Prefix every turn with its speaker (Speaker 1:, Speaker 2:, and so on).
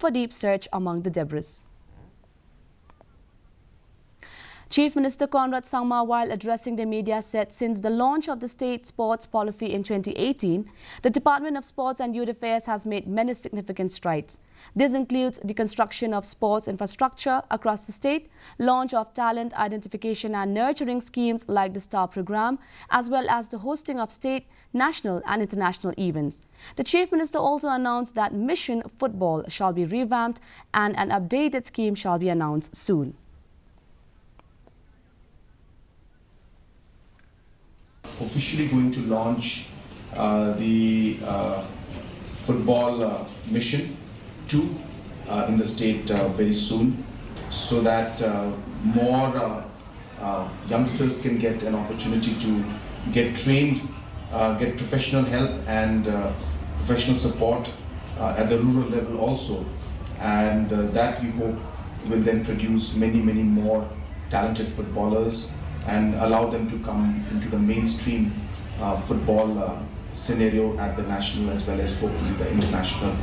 Speaker 1: for deep search among the debris. Chief Minister Conrad Sangma, while addressing the media, said since the launch of the state sports policy in 2018, the Department of Sports and Youth Affairs has made many significant strides. This includes the construction of sports infrastructure across the state, launch of talent identification and nurturing schemes like the STAR program, as well as the hosting of state, national and international events. The Chief Minister also announced that Mission Football shall be revamped and an updated scheme shall be announced soon.
Speaker 2: Officially going to launch the football mission 2 in the state very soon, so that more youngsters can get an opportunity to get trained, get professional help and professional support at the rural level also, and that we hope will then produce many more talented footballers and allow them to come into the mainstream football scenario at the national as well as hopefully the international